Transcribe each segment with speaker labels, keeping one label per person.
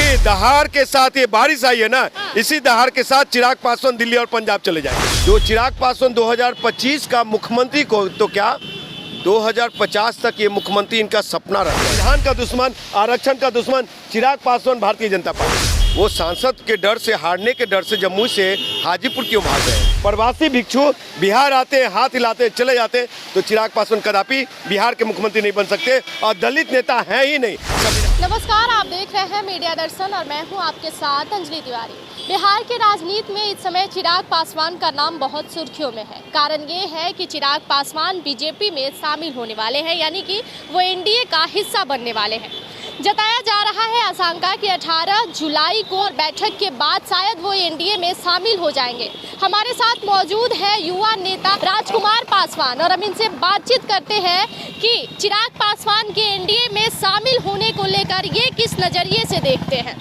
Speaker 1: यही दहाड़ के साथ ये बारिश आई है ना, इसी दहाड़ के साथ चिराग पासवान दिल्ली और पंजाब चले जाएंगे। जो चिराग पासवान 2025 का मुख्यमंत्री को तो क्या 2050 तक ये मुख्यमंत्री इनका सपना रहा। संविधान का दुश्मन, आरक्षण का दुश्मन चिराग पासवान भारतीय जनता पार्टी। वो सांसद के डर से, हारने के डर से जम्मू से हाजीपुर क्यों भाग रहे हैं? प्रवासी भिक्षु बिहार आते हैं, हाथ हिलाते चले जाते, तो चिराग पासवान कदापि बिहार के मुख्यमंत्री नहीं बन सकते और दलित नेता है ही नहीं।
Speaker 2: नमस्कार, आप देख रहे हैं मीडिया दर्शन और मैं हूं आपके साथ अंजलि तिवारी। बिहार के राजनीति में इस समय चिराग पासवान का नाम बहुत सुर्खियों में है। कारण ये है कि चिराग पासवान बीजेपी में शामिल होने वाले हैं, यानी कि वो एनडीए का हिस्सा बनने वाले हैं। जताया जा रहा है आशंका कि 18 जुलाई को और बैठक के बाद शायद वो एनडीए में शामिल हो जाएंगे। हमारे साथ मौजूद है युवा नेता राजकुमार पासवान और हम इनसे बातचीत करते हैं कि चिराग पासवान के एनडीए में शामिल होने को लेकर ये किस नजरिए से देखते हैं।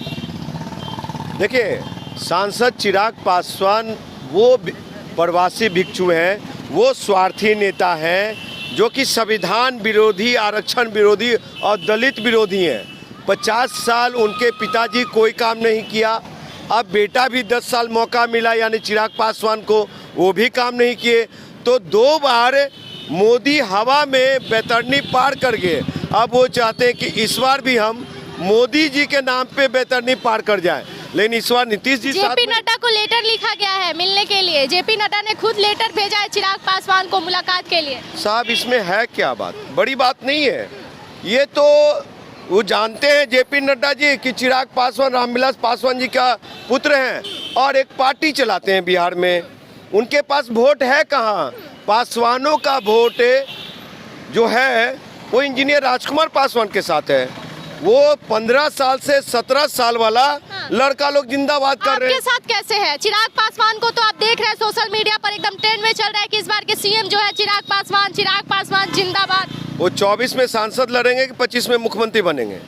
Speaker 1: देखिए, सांसद चिराग पासवान वो प्रवासी भिक्षु हैं, वो स्वार्थी नेता हैं जो कि संविधान विरोधी, आरक्षण विरोधी और दलित विरोधी हैं। 50 साल उनके पिताजी कोई काम नहीं किया, अब बेटा भी 10 साल मौका मिला यानी चिराग पासवान को, वो भी काम नहीं किए, तो 2 बार मोदी हवा में बैतरनी पार कर गए। अब वो चाहते हैं कि इस बार भी हम मोदी जी के नाम पे बैतरनी पार कर जाएं, लेकिन इस बार नीतीश जी
Speaker 2: जेपी नड्डा को लेटर लिखा गया है मिलने के लिए। जेपी नड्डा ने खुद लेटर भेजा है चिराग पासवान को मुलाकात के लिए।
Speaker 1: साहब, इसमें है क्या बात? बड़ी बात नहीं है। ये तो वो जानते हैं जेपी नड्डा जी कि चिराग पासवान रामविलास पासवान जी का पुत्र हैं और एक पार्टी चलाते हैं बिहार में। उनके पास वोट है कहाँ? पासवानों का वोट जो है वो इंजीनियर राजकुमार पासवान के साथ है। वो 15 साल से 17 साल वाला लड़का लोग जिंदाबाद कर रहे हैं।
Speaker 2: आपके साथ कैसे है? चिराग पासवान को तो आप देख रहे हैं सोशल मीडिया पर एकदम ट्रेंड में चल रहा है कि इस बार के सीएम जो है चिराग पासवान जिंदाबाद।
Speaker 1: वो 24 में सांसद लड़ेंगे कि 25 में मुख्यमंत्री बनेंगे?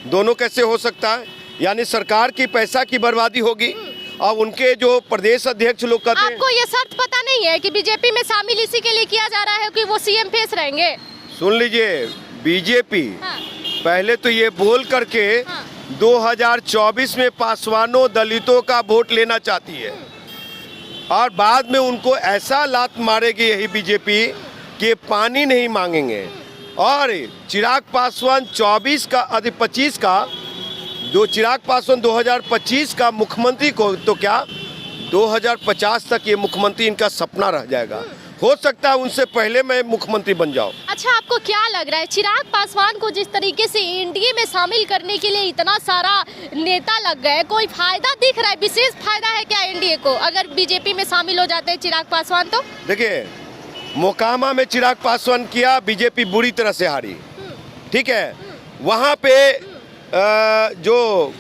Speaker 1: दोनों कैसे हो सकता है? यानी सरकार की पैसा की बर्बादी होगी। और उनके जो प्रदेश अध्यक्ष लोग कहते हैं,
Speaker 2: आपको ये शर्त पता नहीं है कि बीजेपी में शामिल इसी के लिए किया जा रहा है कि वो सीएम फेस रहेंगे?
Speaker 1: सुन लीजिए, बीजेपी पहले तो ये बोल करके 2024 में पासवानों दलितों का वोट लेना चाहती है और बाद में उनको ऐसा लात मारेगी यही बीजेपी कि पानी नहीं मांगेंगे। और चिराग पासवान 25 का जो चिराग पासवान 2025 का मुख्यमंत्री को तो क्या 2050 तक ये मुख्यमंत्री इनका सपना रह जाएगा। हो सकता है उनसे पहले मैं मुख्यमंत्री बन जाऊं।
Speaker 2: अच्छा, आपको क्या लग रहा है चिराग पासवान को जिस तरीके से एनडीए में शामिल करने के लिए इतना सारा नेता लग गए, कोई फायदा दिख रहा है? विशेष फायदा है क्या एनडीए को अगर बीजेपी में शामिल हो जाते हैं चिराग पासवान? तो देखिए,
Speaker 1: मोकामा में चिराग पासवान किया, बीजेपी बुरी तरह से हारी, ठीक है। वहाँ पे जो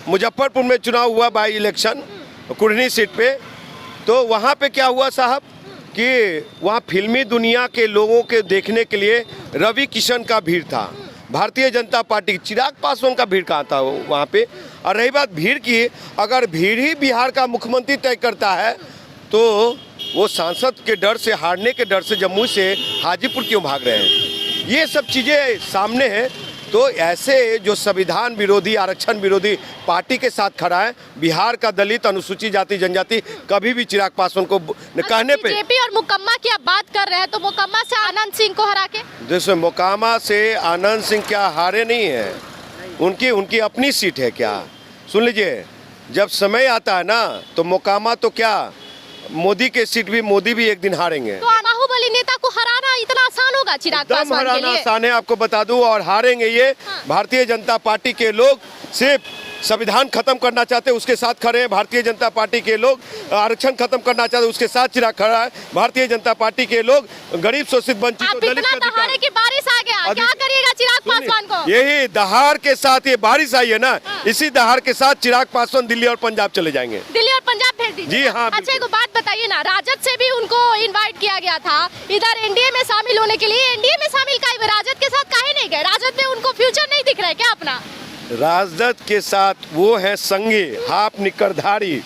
Speaker 1: मुजफ्फरपुर में चुनाव हुआ बाई इलेक्शन कुढ़नी सीट पे, तो वहाँ पे क्या हुआ साहब कि वहाँ फिल्मी दुनिया के लोगों के देखने के लिए रवि किशन का भीड़ था। भारतीय जनता पार्टी, चिराग पासवान का भीड़ कहाँ था वहाँ पे? और रही बात भीड़ की, अगर भीड़ ही बिहार का मुख्यमंत्री तय करता है तो वो सांसद के डर से, हारने के डर से जम्मू से हाजीपुर क्यों भाग रहे हैं? ये सब चीज़ें सामने हैं। तो ऐसे जो संविधान विरोधी, आरक्षण विरोधी पार्टी के साथ खड़ा है बिहार का दलित, अनुसूचित जाति, जनजाति, कभी भी चिराग पासवान को कहने पे।
Speaker 2: बीजेपी और मोकामा की आप बात कर रहे हैं, तो मोकामा से आनंद सिंह को हरा के,
Speaker 1: जैसे मोकामा से आनंद सिंह क्या हारे नहीं है? उनकी अपनी सीट है क्या? सुन लीजिए, जब समय आता है ना तो मोकामा तो क्या मोदी के सीट भी, मोदी भी एक दिन हारेंगे।
Speaker 2: तो बाहुबली नेता को हराना इतना आसान होगा चिराग पासवान के लिए?
Speaker 1: हराना आसान है, आपको बता दूं, और हारेंगे ये। भारतीय जनता पार्टी के लोग सिर्फ संविधान खत्म करना चाहते हैं, उसके साथ खड़े हैं। भारतीय जनता पार्टी के लोग आरक्षण खत्म करना चाहते हैं, उसके साथ चिराग खड़ा है। भारतीय जनता पार्टी के लोग गरीब, शोषित, वंचित, दलित
Speaker 2: की बारिश आ गया, क्या करिएगा चिराग पासवान को?
Speaker 1: यही दहाड़ के साथ ये बारिश आई है ना, इसी दहाड़ के साथ चिराग पासवान दिल्ली और पंजाब चले जाएंगे।
Speaker 2: दिल्ली और पंजाब भेज दीजिए।
Speaker 1: जी हाँ।
Speaker 2: अच्छा, एक बात बताइए ना, राजद से भी उनको इनवाइट किया गया था इधर एनडीए में शामिल होने के लिए। एनडीए में शामिल का राजद के साथ काहे नहीं गए? राजद में उनको फ्यूचर नहीं दिख रहा है क्या अपना?
Speaker 1: राजद के साथ वो है संगी, हाफ निकरधारी,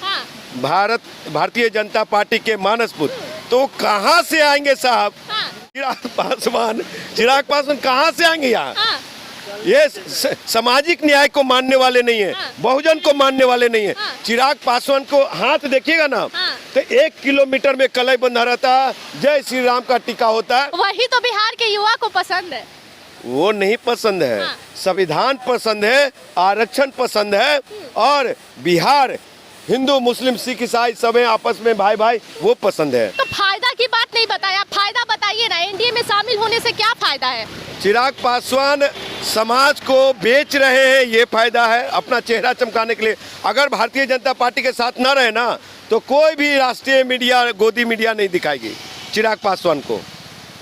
Speaker 1: भारतीय जनता पार्टी के मानस पुत्र, तो कहाँ से आएंगे साहब? चिराग पासवान कहाँ से आएंगे यहाँ? ये सामाजिक न्याय को मानने वाले नहीं है,
Speaker 2: हाँ।
Speaker 1: बहुजन को मानने वाले नहीं है।
Speaker 2: हाँ।
Speaker 1: चिराग पासवान को हाथ देखिएगा ना,
Speaker 2: हाँ।
Speaker 1: तो 1 किलोमीटर में कलई बंधा रहता है, जय श्री राम का टीका होता है।
Speaker 2: वही तो बिहार के युवा को पसंद है।
Speaker 1: वो नहीं पसंद है,
Speaker 2: हाँ।
Speaker 1: संविधान पसंद है, आरक्षण पसंद है, और बिहार हिंदू मुस्लिम सिख ईसाई सब हैं आपस में भाई भाई, वो पसंद है।
Speaker 2: तो फायदा की बात नहीं बताया, फायदा बताइए ना, एनडीए में शामिल होने से क्या फायदा है?
Speaker 1: चिराग पासवान समाज को बेच रहे हैं, ये फायदा है अपना चेहरा चमकाने के लिए। अगर भारतीय जनता पार्टी के साथ ना रहे ना, तो कोई भी राष्ट्रीय मीडिया, गोदी मीडिया नहीं दिखाएगी चिराग पासवान को।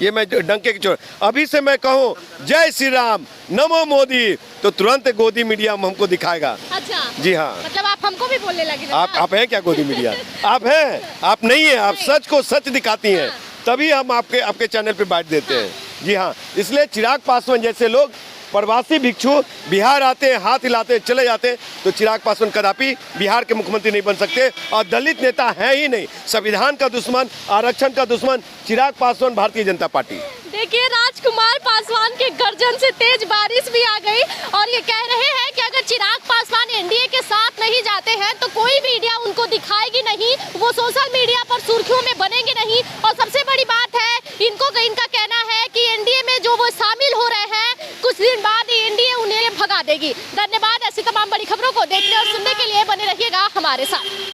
Speaker 1: ये मैं डंके की चोट, अभी से मैं कहूँ जय श्री राम, नमो मोदी, तो तुरंत गोदी मीडिया हमको दिखाएगा।
Speaker 2: अच्छा,
Speaker 1: जी हाँ।
Speaker 2: मतलब आप हमको भी बोलने लगे ना?
Speaker 1: आप हैं क्या गोदी मीडिया? आप हैं? आप नहीं है, आप सच को सच दिखाती हैं, तभी हम आपके चैनल पे बांट देते हैं। जी हाँ, इसलिए चिराग पासवान जैसे लोग, प्रवासी भिक्षु बिहार आते हैं, हाथ हिलाते हैं, चले जाते हैं, तो चिराग पासवान कदापि बिहार के मुख्यमंत्री नहीं बन सकते। और दलित नेता है ही नहीं, संविधान का दुश्मन, आरक्षण का दुश्मन चिराग पासवान, भारतीय जनता पार्टी।
Speaker 2: देखिए, राजकुमार पासवान के गर्जन से तेज बारिश भी आ गई और ये कह रहे हैं कि अगर चिराग पासवान एनडीए के साथ नहीं जाते हैं तो कोई मीडिया उनको दिखाएगी नहीं, वो सोशल मीडिया पर सुर्खियों में बनेंगे नहीं। और सबसे बड़ी बात है, इनका कहना है कि एनडीए में जो वो शामिल हो रहे हैं, कुछ दिन बाद ही एनडीए उन्हें भगा देगी। धन्यवाद। ऐसी तमाम बड़ी खबरों को देखने और सुनने के लिए बने रहिएगा हमारे साथ।